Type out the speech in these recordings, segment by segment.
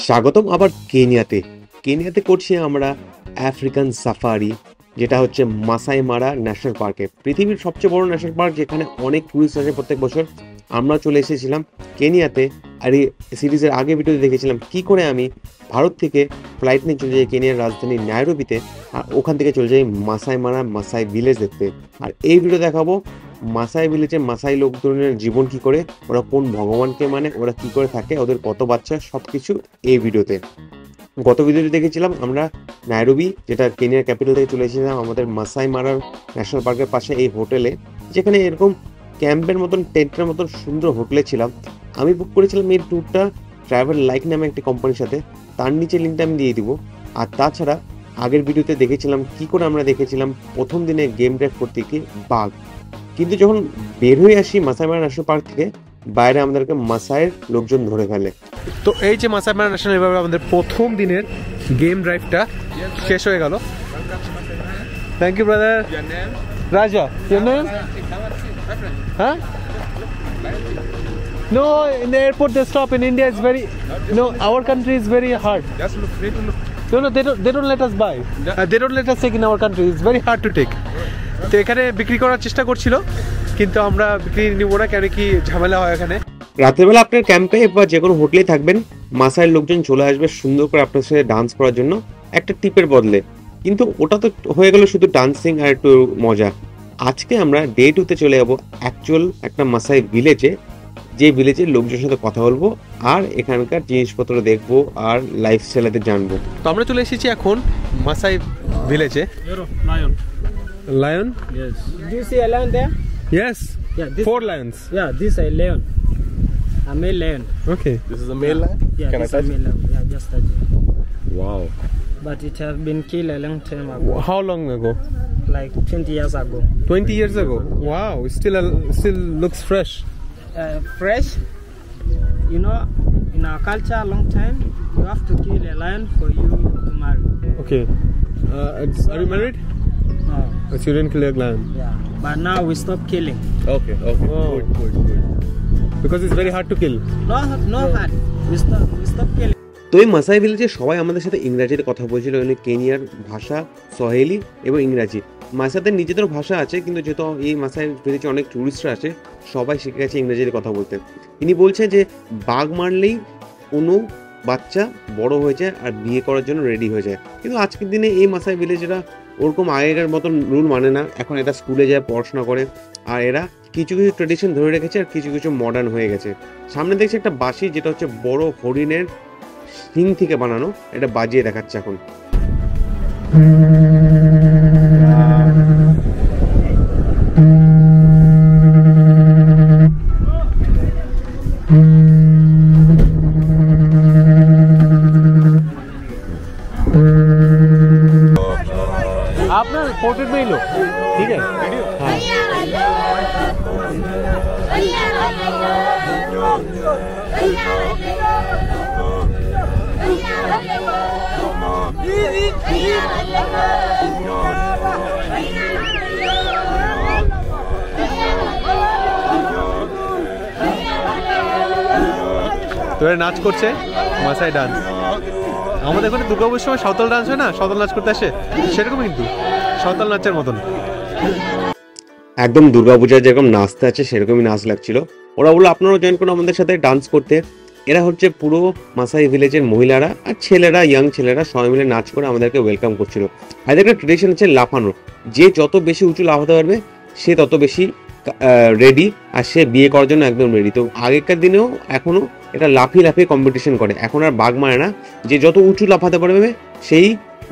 স্বাগতম আবার কেনিয়াতে। কেনিয়াতে করছি আমরা আফ্রিকান সাফারি, যেটা হচ্ছে মাসাই মারা ন্যাশনাল পার্কে, পৃথিবীর সবচেয়ে বড় ন্যাশনাল পার্ক, যেখানে অনেক টুরিস্ট আসে প্রত্যেক বছর। আমরা চলে এসেছিলাম কেনিয়াতে। আর এই সিরিজের আগে ভিডিওতে দেখেছিলাম কি করে আমি ভারত থেকে ফ্লাইট নিয়ে চলে যাই কেনিয়ার রাজধানী নাইরোবিতে, আর ওখান থেকে চলে যাই মাসাই মারা মাসাই ভিলেজ দেখতে। আর এই ভিডিও দেখাবো মাসাই ভিলেজে মাসাই লোকজনের জীবন কি করে, ওরা কোন ভগবানকে মানে, ওরা কি করে থাকে, ওদের কত বাচ্চা, সবকিছু এই ভিডিওতে। গত ভিডিওতে দেখেছিলাম আমরা নাইরোবি, যেটা কেনিয়ার ক্যাপিটাল থেকে চলে এসেছিলাম আমাদের মাসাই মারার ন্যাশনাল পার্কের পাশে এই হোটেলে, যেখানে এরকম ক্যাম্পের মতন টেন্টের মতন সুন্দর হোটেলে ছিলাম। আমি বুক করেছিলাম এই ট্যুরটা ট্রাভেল লাইক নামে একটি কোম্পানির সাথে, তার নিচে লিঙ্কটা আমি দিয়ে দিব। আর তাছাড়া আগের ভিডিওতে দেখেছিলাম কি করে আমরা দেখেছিলাম প্রথম দিনে গেম ড্রাইভ করতে গিয়ে বাঘ, কিন্তু যখন বের হয়ে আসি মাসাই মারা ন্যাশনাল পার্ক থেকে, বাইরে আমাদেরকে মাসাইয়ের লোকজন ধরে ফেলে। তো এই যে মাসাই মারা ন্যাশনাল এভাবে আমাদের প্রথম দিনের গেম ড্রাইভটা শেষ হয়ে গেল। Thank you brother. Raja, your name? Huh? No, in the airport they stop. In India it's very, no, our country is very hard. Just look, free to look. No, they don't let us buy. They don't let us take in our country. It's very hard to take. তো এখানে বিক্রি করার চেষ্টা করছিল, কিন্তু আমরা বিক্রি নিব না, কেন কি ঝামেলা হয় এখানে। রাত্রেবেলা আপনার ক্যাম্পে বা যে কোনো হোটেলেই থাকবেন, মাসাইয়ের লোকজন চলে আসবে সুন্দর করে আপনার সাথে ডান্স করার জন্য একটা টিপের বদলে। কিন্তু ওটা তো হয়ে গেল শুধু ডান্সিং আর একটু মজা। আজকে আমরা ডে 2তে চলে যাবো অ্যাকচুয়াল একটা মাসাই ভিলেজে, যে ভিলেজের লোকজনের সাথে কথা বলবো আর এখানকার জিনিসপত্র দেখবো আর লাইফস্টাইলদের জানবো। তো আমরা চলে এসেছি এখন মাসাই ভিলেজে। Lion. Lion? Yes. Do you see a lion there? Yes. Yeah. This, 4 lions. Yeah, this is a lion. A male lion. Okay. This is a male lion? Yeah, Can I this is touch a male lion. Yeah, just touch it. Wow. But it has been killed a long time ago, How long ago? like 20 years ago. 20 years ago. Wow, it still looks fresh. Fresh. You know, in our culture, a long time, you have to kill a lion for you to marry. Okay. Are you married? No. So you didn't kill a lion. Yeah. But now we stop killing. Okay. Oh. Good. Because it's very hard to kill. No hard. We stop killing. তো এই মাসাই ভিলেজে সবাই আমাদের সাথে ইংরাজিতে কথা বলছিল, কেনিয়ার ভাষা সোহেলি এবং ইংরাজি। মাসাইদের নিজেদের ভাষা আছে, কিন্তু যেহেতু এই মাসাই ভিলেজে অনেক টুরিস্টরা আছে, সবাই শিখে গেছে ইংরেজিতে কথা বলতে। তিনি বলছে যে বাঘ মারলেই কোনো বাচ্চা বড় হয়ে যায় আর বিয়ে করার জন্য রেডি হয়ে যায়। কিন্তু আজকের দিনে এই মাসাই ভিলেজেরা ওরকম আগেকার মতন রুল মানে না, এখন এরা স্কুলে যায়, পড়াশোনা করে, আর এরা কিছু কিছু ট্রেডিশন ধরে রেখেছে আর কিছু কিছু মডার্ন হয়ে গেছে। সামনে দেখছি একটা বাঁশি, যেটা হচ্ছে বড় হরিণের শিং থেকে বানানো, এটা বাজিয়ে দেখাচ্ছে এখন। आपने पोर्ट्रेट में ही लो, ठीक है? हाँ। তো এরা নাচ করছে মাসাই ডান্স। আমাদের এখানে দুর্গাপুজোর সময় সাঁওতাল ডান্স হয় না, সাঁওতাল নাচ করতে আসে, সেরকমই কিন্তু সাঁওতাল নাচের মতন। একদম দুর্গাপূজায় যেরকম নাচতে আছে সেরকমই নাচ লাগছিল। ওরা বললো আপনারাও জয়েন করুন আমাদের সাথে ডান্স করতে। এরা হচ্ছে পুরো মাসাই ভিলেজের মহিলারা আর ছেলেরা, ইয়াং ছেলেরা সবাই মিলে নাচ করে আমাদেরকে ওয়েলকাম করছিল। আর একটা ট্রেডিশন আছে লাফানো, যে যত বেশি উঁচু লাফাতে পারবে সে তত বেশি রেডি, আর সে বিয়ে করার জন্য একদম রেডি। তো আগেকার দিনেও এখনও এটা লাফিয়ে কম্পিটিশন করে, এখন আর বাঘ মারে না, যে যত উঁচু লাফাতে পারবে সেই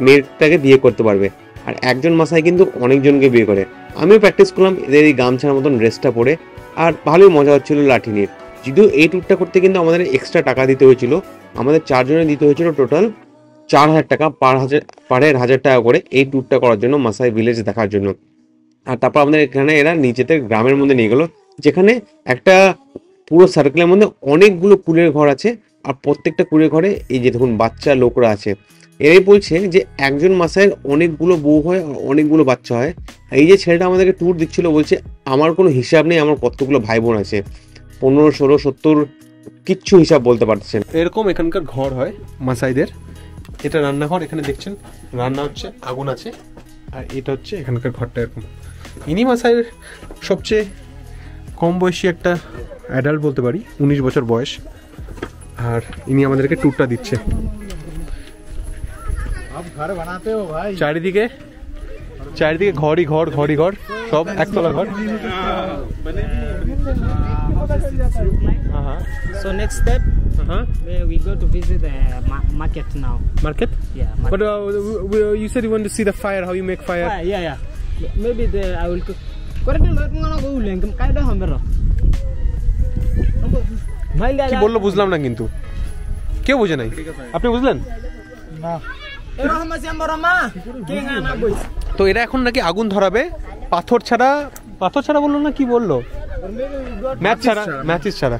মেয়েটাকে বিয়ে করতে পারবে। আর একজন মাসাই কিন্তু অনেকজনকে বিয়ে করে। আমিও প্র্যাকটিস করলাম এদের এই গামছার মতন ড্রেসটা পরে, আর ভালোই মজা হচ্ছিল লাঠি নিয়ে। যদিও এই ট্যুরটা করতে কিন্তু আমাদের এক্সট্রা টাকা দিতে হয়েছিল, আমাদের 4 জনে দিতে হয়েছিল টোটাল 4000 টাকা পার 1000 টাকা করে এই ট্যুরটা করার জন্য, মাসাই ভিলেজ দেখার জন্য। আর তারপর আমাদের এখানে এরা নিজেদের গ্রামের মধ্যে নিয়ে গেলো, যেখানে একটা পুরো সার্কেলের মধ্যে অনেকগুলো কুলের ঘর আছে, আর প্রত্যেকটা কুলের ঘরে এই যে দেখুন বাচ্চা লোকরা আছে। এরাই বলছে যে একজন মাসাইয়ের অনেকগুলো বউ হয়, অনেকগুলো বাচ্চা হয়। এই যে ছেলেটা আমাদেরকে ট্যুর দিচ্ছিল বলছে আমার কোনো হিসাব নেই আমার কতগুলো ভাই বোন আছে, 15, 16, 70 কিচ্ছু হিসাব বলতে পারছেন। এরকম এখানকার ঘর হয় মাসাইদের। এটা রান্নাঘর, এখানে দেখছেন রান্না হচ্ছে, আগুন আছে, আর এটা হচ্ছে এখানকার ঘরটা এরকম। ইনি মাসাইয়ের সবচেয়ে কম বয়সী একটা অ্যাডাল্ট বলতে পারি, 19 বছর বয়স, আর ইনি আমাদেরকে ট্যুরটা দিচ্ছে। চারিদিকে ঘরই ঘর, ঘরই ঘর, সব একতলা ঘর। So next step, we go to visit the market now. Market? Yeah. Market. But you said you want to see the fire, how you make fire. Yeah. Maybe I will cook. Correct. Go uleng. Kaya dah hamero. কি বললো বুঝলাম না, কিন্তু কেউ বুঝে নাই। আপনি বুঝলেন না? তো এরা এখন নাকি আগুন ধরাবে পাথর ছাড়া বললো না, কি বললো, ম্যাচিস ছাড়া।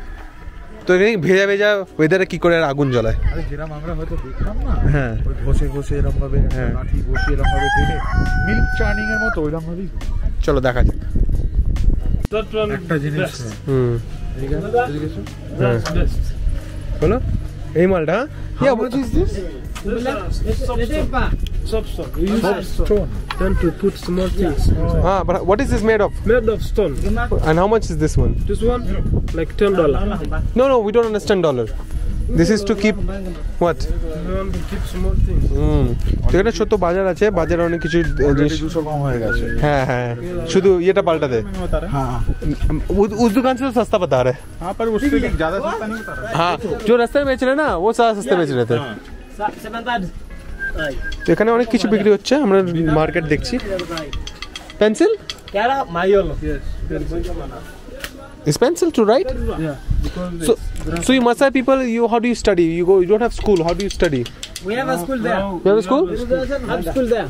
তো ভেজা ভেজা ওয়েদারে কি করে আগুন জ্বলায়? যেরকম আমরা হয়তো দেখলাম না, হ্যাঁ, বসে এরকম ভাবে লাঠি বসে এরকম ভাবে টেনে মিল্ক চার্নিং এর মতো ওইরকম ভাবেই। চলো দেখা যাক। একটা জিনিস বলো এই মালটা। How much is this? Soapstone. Then to put small things. But what is this made of? Made of stone. And how much is this one? This one like $10. No, we don't understand dollar. This is to keep what? We want to keep small things. তো এখানে ছোট বাজার আছে, বাজারে অনেক কিছু জিনিস 200 কম হয়ে গেছে। হ্যাঁ, শুধু এটা পাল্টা দে। हाँ, उस दुकान से तो सस्ता बता रहे। हाँ, पर उससे ज्यादा सस्ता नहीं बता रहा। हाँ, जो रास्ते में बेच रहे ना वो ज्यादा सस्ते बेच रहे थे। তো এখানে অনেক কিছু বিক্রি হচ্ছে, আমরা মার্কেট দেখছি। Pencil? Is pencil to write? Yeah. So you Maasai people, how do you study? You don't have school. How do you study? We have a school there. You have a school? Have school there.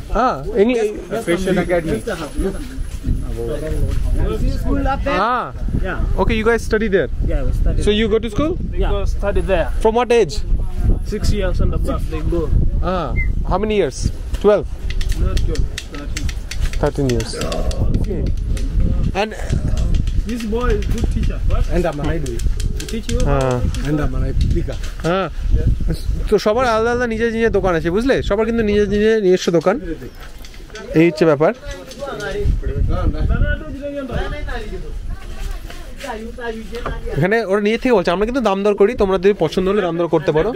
English. Fashion Academy. School up there. Yeah. Okay, you guys study there. Yeah, we study. So you go to school? We go study there. From what age? 6 years and above they go. How many years? 12? Not 12, 13 years. Okay. And this boy is good teacher. What? And I'm an idol. Teach you? And I'm an idol. হ্যাঁ, তো সবার আলাদা আলাদা নিজের নিজের দোকান আছে, বুঝলে? সবার কিন্তু নিজের নিজস্ব দোকান, এই হচ্ছে ব্যাপার। এখানে ওরা নিজে থেকে বলছে, আমরা কিন্তু দাম দর করি, তোমরা যদি পছন্দ হলে দাম দর করতে পারো।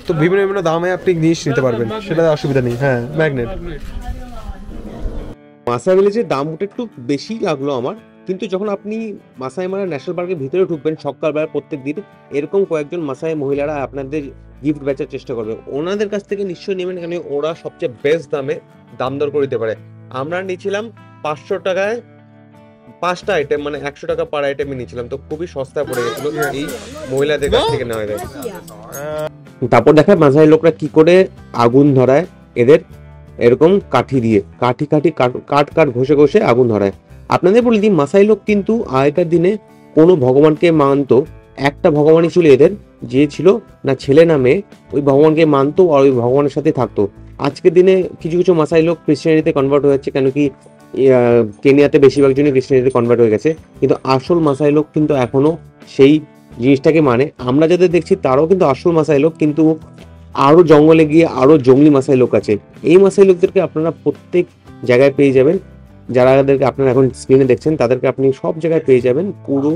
তো বিভিন্ন দামে আপনি জিনিস নিতে পারবেন, সেটা অসুবিধা নেই। হ্যাঁ, ম্যাগনেট। মাসাই ভিলেজের দাম একটু বেশি লাগলো আমার, কিন্তু যখন আপনি মাসাই মারা ন্যাশনাল পার্কের ভিতরে ঢুকবেন সকালবেলা প্রত্যেক দিন, এরকম কয়েকজন মাসাই মহিলারা আপনাদের গিফট বেচার চেষ্টা করবে। ওনাদের কাছ থেকে নিশ্চয়ই নেবেন, কারণ ওরা সবচেয়ে বেস্ট দামে দাম দর করে দিতে পারে। আমরা নিয়েছিলাম 500 টাকায় 5টা আইটেম, মানে 100 টাকা পার আইটেমে নিয়েছিলাম, তো খুবই সস্তা পড়ে গেছিল এই মহিলাদের কাছ থেকে নেওয়া যায়। তারপর দেখায় মাসাই লোকরা কি করে আগুন ধরায় এদের এরকম কাঠি দিয়ে, কাঠ ঘষে ঘষে আগুন ধরায়। আপনাদের বলে দিই, মাসাই লোক কিন্তু আগেকার দিনে কোনো ভগবানকে মানতো, একটা ভগবানই ছিল এদের, যে ছিল না ছেলে না মেয়ে, ওই ভগবানকে মানতো আর ওই ভগবানের সাথে থাকতো। আজকের দিনে কিছু কিছু মাসাই লোক ক্রিশ্চিয়ানিতে কনভার্ট হয়েছে, কেন কি কেনিয়াতে বেশিরভাগ জনই ক্রিশ্চিয়ানিতে কনভার্ট হয়ে গেছে, কিন্তু আসল মাসাই লোক কিন্তু এখনো সেই জিনিসটাকে মানে। আমরা যাদের দেখছি তারাও কিন্তু আসল মাসাই লোক, কিন্তু আরো জঙ্গলে গিয়ে আরো জঙ্গলি মাসাই লোক আছে। এই মাসাই লোকদেরকে আপনারা প্রত্যেক জায়গায় পেয়ে যাবেন, যারাদেরকে আপনারা এখন স্ক্রিনে দেখছেন তাদেরকে আপনি সব জায়গায় পেয়ে যাবেন। পুরো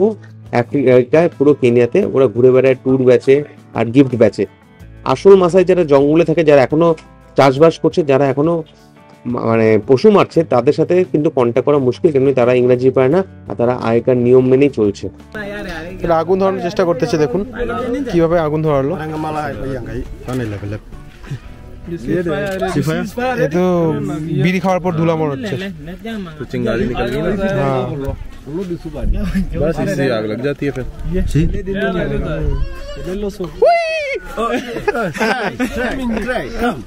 আফ্রিকায়, পুরো কেনিয়াতে ওরা ঘুরে বেড়ায়, ট্যুর বেচে আর গিফট বেচে। আসল মাসাই যারা জঙ্গলে থাকে, যারা এখনো চাষবাস করছে, যারা এখনো মানে পশু মারছে, তাদের সাথে কিন্তু কন্ট্যাক্ট করা মুশকিল, কেননা তারা ইংরেজি পায় না আর তারা আগেকার নিয়ম মেনেই চলছে। আগুন ধরানোর চেষ্টা করতেছে, দেখুন কিভাবে আগুন ধরালো। এ তো বিড়ি খাওয়ার পর ধুলা মনে হচ্ছে। बस इससे आग लग जाती है फिर।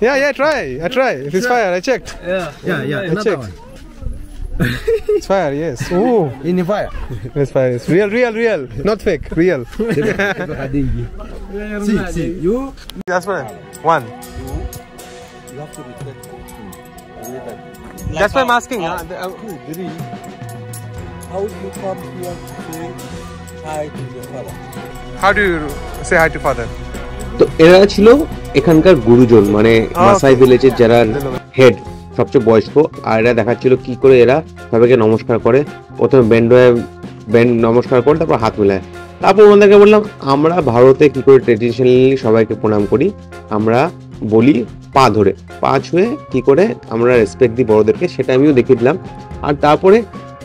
Yeah, try. If it's fire, I checked. Yeah. I checked. It's fire, yes. Oh, In the fire. it's fire. It's real, not fake, real. See, you. That's one. You have to respect. That's why I'm asking. How you come here to say hi to your father? how do you say hi to father? তো এরা ছিল এখানকার গুরুজন, মানে মাসাই ভিলেজের যারা head, সবচেয়ে বয়স্ক। আর এরা দেখাচ্ছিল কি করে এরা সবাইকে নমস্কার করে। প্রথমে ব্যান্ড নমস্কার করে, তারপর হাত মেলায়। তারপর ওনাদেরকে বললাম আমরা ভারতে কি করে ট্রেডিশনালি সবাইকে প্রণাম করি, আমরা বলি পা ধরে, পা ছুঁয়ে কি করে আমরা রেসপেক্ট দিই বড়দেরকে, সেটা আমিও দেখিয়ে দিলাম। আর তারপরে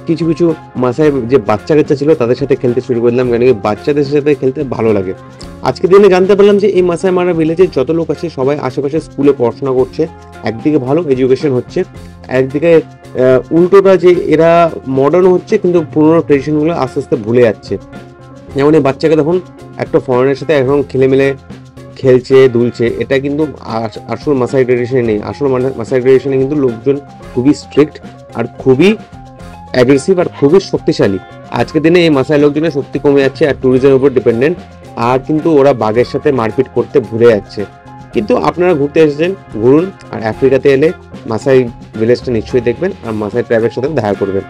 কিছু কিছু মাসাই যে বাচ্চা কাচ্চা ছিল তাদের সাথে খেলতে শুরু করলাম, কেন কি বাচ্চাদের সাথে খেলতে ভালো লাগে। আজকে দিনে জানতে পারলাম যে এই মাসাই মারা ভিলেজে যত লোক আছে সবাই আশেপাশে স্কুলে পড়াশোনা করছে, একদিকে ভালো এডুকেশন হচ্ছে, একদিকে উল্টোটা যে এরা মডার্ন হচ্ছে কিন্তু পুরোনো ট্রেডিশনগুলো আস্তে আস্তে ভুলে যাচ্ছে। যেমন এই বাচ্চাকে দেখুন একটা ফরেনের সাথে এখন খেলে খেলছে দুলছে, এটা কিন্তু আসল মাসাই ট্রেডিশনে নেই। আসল মাসাই ট্রেডিশনে কিন্তু লোকজন খুবই স্ট্রিক্ট আর খুবই অ্যাগ্রেসিভ আর খুবই শক্তিশালী। আজকের দিনে এই মাসাই লোকজনের শক্তি কমে যাচ্ছে আর ট্যুরিজমের উপর ডিপেন্ডেন্ট, আর কিন্তু ওরা বাঘের সাথে মারপিট করতে ভুলে যাচ্ছে। কিন্তু আপনারা ঘুরতে এসেছেন, ঘুরুন, আর আফ্রিকাতে এলে মাসাই ভিলেজটা নিশ্চয়ই দেখবেন আর মাসাই ট্রাইবের সাথে দেখা করবেন।